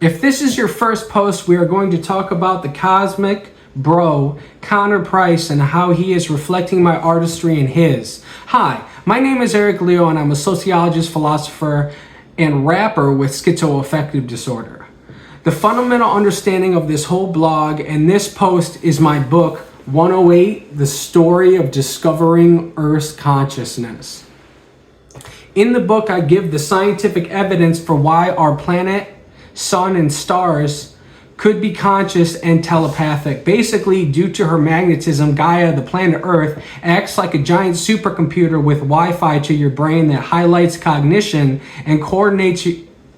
If this is your first post, we are going to talk about the cosmic bro, Connor Price, and how he is reflecting my artistry in his. Hi, my name is Eric Leo, and I'm a sociologist, philosopher, and rapper with schizoaffective disorder. The fundamental understanding of this whole blog and this post is my book, 108, The Story of Discovering Earth's Consciousness. In the book, I give the scientific evidence for why our planet, sun, and stars could be conscious and telepathic. Basically, due to her magnetism, Gaia, the planet Earth, acts like a giant supercomputer with Wi-Fi to your brain that highlights cognition and coordinates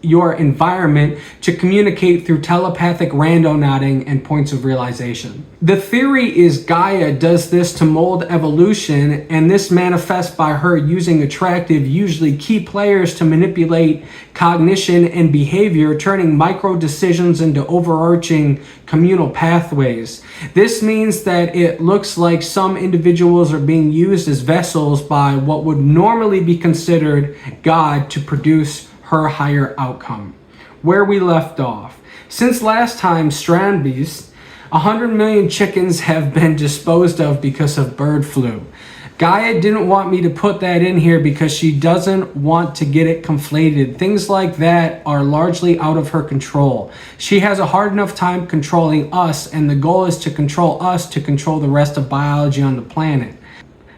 your environment to communicate through telepathic randonauting and points of realization. The theory is Gaia does this to mold evolution, and this manifests by her using attractive, usually key players to manipulate cognition and behavior, turning micro decisions into overarching communal pathways. This means that it looks like some individuals are being used as vessels by what would normally be considered God to produce her higher outcome. Where we left off. Since last time, Strandbeest, 100 million chickens have been disposed of because of bird flu. Gaia didn't want me to put that in here because she doesn't want to get it conflated. Things like that are largely out of her control. She has a hard enough time controlling us, and the goal is to control us to control the rest of biology on the planet.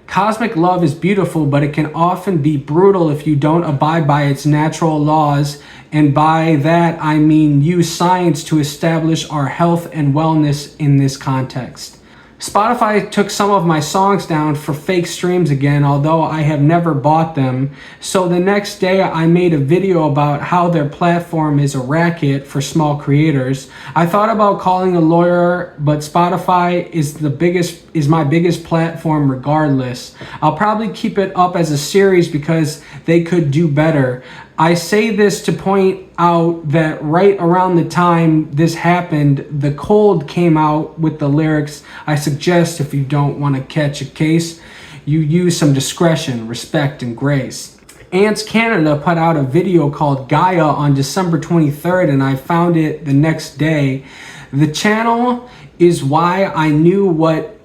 Cosmic love is beautiful, but it can often be brutal if you don't abide by its natural laws, and by that I mean use science to establish our health and wellness in this context. Spotify took some of my songs down for fake streams again, although I have never bought them. So the next day I made a video about how their platform is a racket for small creators. I thought about calling a lawyer, but Spotify is my biggest platform regardless. I'll probably keep it up as a series because they could do better. I say this to point out that right around the time this happened, The Cold came out with the lyrics, "I suggest if you don't want to catch a case, you use some discretion, respect, and grace." Ants Canada put out a video called Gaia on December 23rd, and I found it the next day. The channel is why I knew what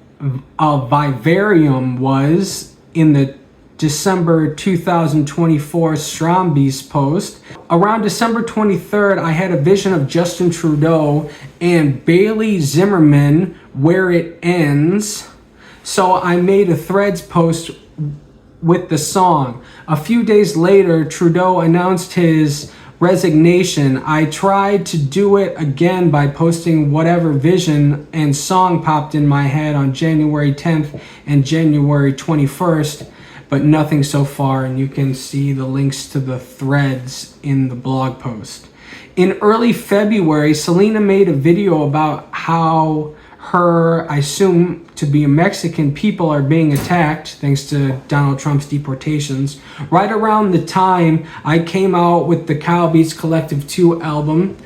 a vivarium was in the December 2024 Strandbeest post. Around December 23rd, I had a vision of Justin Trudeau and Bailey Zimmerman, Where It Ends. So I made a Threads post with the song. A few days later, Trudeau announced his resignation. I tried to do it again by posting whatever vision and song popped in my head on January 10th and January 21st. But nothing so far, and you can see the links to the threads in the blog post. In early February, Selena made a video about how her, I assume to be a Mexican, people are being attacked thanks to Donald Trump's deportations. Right around the time I came out with the Kyle Beats Collective 2 album.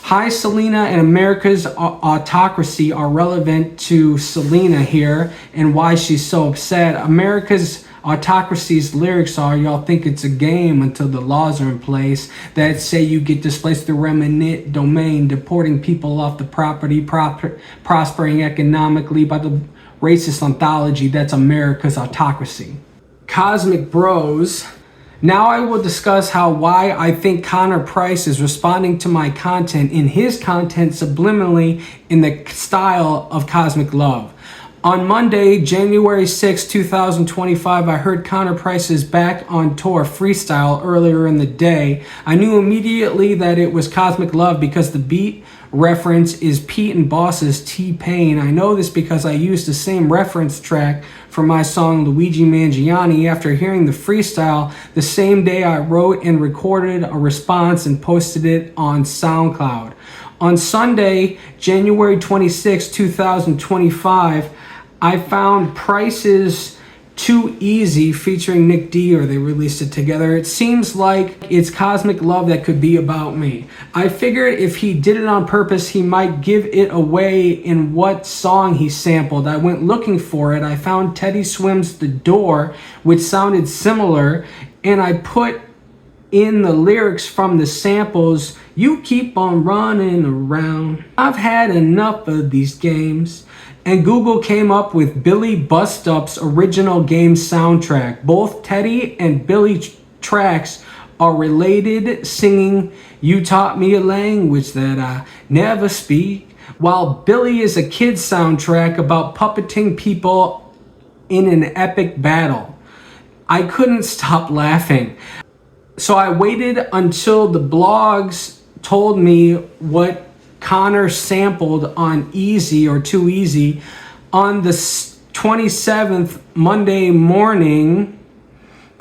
Hi Selena and America's autocracy are relevant to Selena here and why she's so upset. America's autocracy's lyrics are, y'all think it's a game until the laws are in place that say you get displaced through eminent domain, deporting people off the property, prospering economically by the racist ontology. That's America's autocracy. Cosmic Bros. Now I will discuss why I think Connor Price is responding to my content in his content subliminally in the style of Cosmic Love. On Monday, January 6, 2025, I heard Connor Price's Back on Tour freestyle earlier in the day. I knew immediately that it was Cosmic Love because the beat reference is Pete and Boss's T-Pain. I know this because I used the same reference track for my song Luigi Mangiani. After hearing the freestyle, the same day I wrote and recorded a response and posted it on SoundCloud. On Sunday, January 26, 2025, I found Price's Too Easy featuring Nick D, or they released it together. It seems like it's Cosmic Love that could be about me. I figured if he did it on purpose, he might give it away in what song he sampled. I went looking for it. I found Teddy Swims' The Door, which sounded similar, and I put in the lyrics from the samples You keep on running around. I've had enough of these games. And Google came up with Billy Bustup's original game soundtrack. Both Teddy and Billy tracks are related, singing "You Taught Me a Language That I Never Speak," while Billy is a kid's soundtrack about puppeting people in an epic battle. I couldn't stop laughing. So I waited until the blogs told me what Connor sampled on Easy or Too Easy on the 27th Monday morning.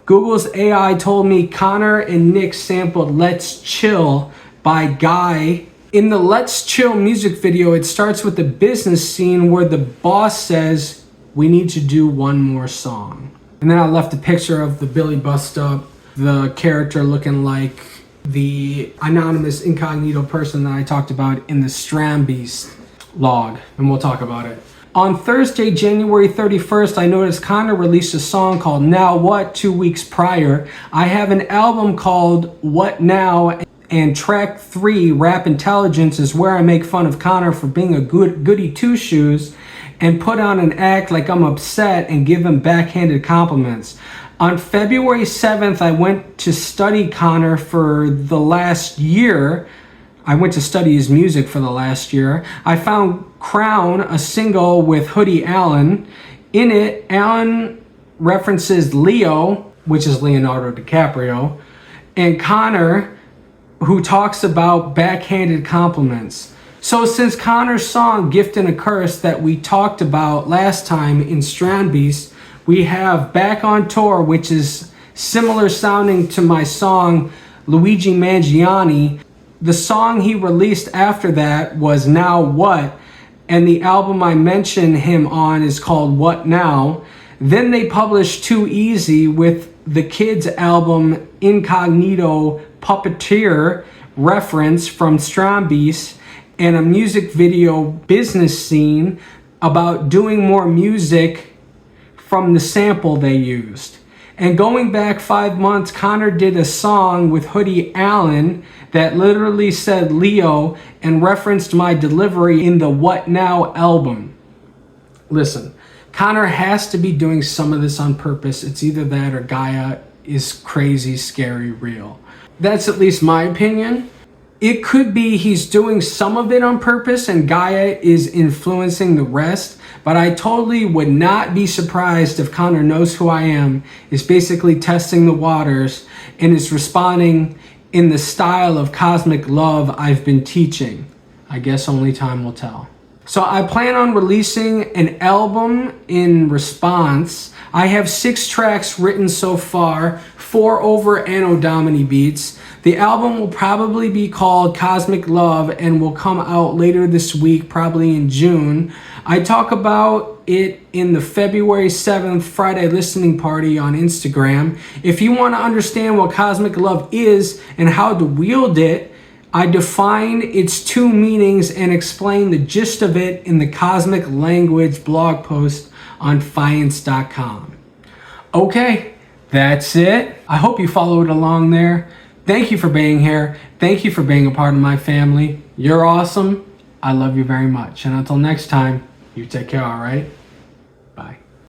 Google's AI told me Connor and Nick sampled "Let's Chill" by Guy. In the "Let's Chill" music video, it starts with the business scene where the boss says, "We need to do one more song." And then I left a picture of the Billy Bustup, the character looking like the anonymous incognito person that I talked about in the Strambeast log, and we'll talk about it. On Thursday, January 31st, I noticed Connor released a song called "Now What" 2 weeks prior. I have an album called "What Now," and track 3, Rap Intelligence, is where I make fun of Connor for being a goody two-shoes and put on an act like I'm upset and give him backhanded compliments. On February 7th, I went to study Connor for the last year. I went to study his music for the last year. I found Crown, a single with Hoodie Allen. In it, Allen references Leo, which is Leonardo DiCaprio, and Connor, who talks about backhanded compliments. So since Connor's song "Gift and a Curse" that we talked about last time in Strandbeast, we have Back on Tour, which is similar sounding to my song Luigi Mangiani. The song he released after that was "Now What," and the album I mentioned him on is called "What Now." Then they published "Too Easy" with the kids' album Incognito Puppeteer reference from Strombeast, and a music video business scene about doing more music from the sample they used. And going back 5 months, Connor did a song with Hoodie Allen that literally said Leo and referenced my delivery in the "What Now" album. Listen, Connor has to be doing some of this on purpose. It's either that or Gaia is crazy, scary, real. That's at least my opinion. It could be he's doing some of it on purpose and Gaia is influencing the rest, but I totally would not be surprised if Connor knows who I am, is basically testing the waters, and is responding in the style of cosmic love I've been teaching. I guess only time will tell. So I plan on releasing an album in response. I have 6 tracks written so far, 4 over Anno Domini beats. The album will probably be called Cosmic Love and will come out later this week, probably in June. I talk about it in the February 7th Friday listening party on Instagram. If you want to understand what Cosmic Love is and how to wield it, I define its 2 meanings and explain the gist of it in the Cosmic Language blog post on Fiance.com. Okay, that's it. I hope you followed along there. Thank you for being here. Thank you for being a part of my family. You're awesome. I love you very much. And until next time, you take care, all right?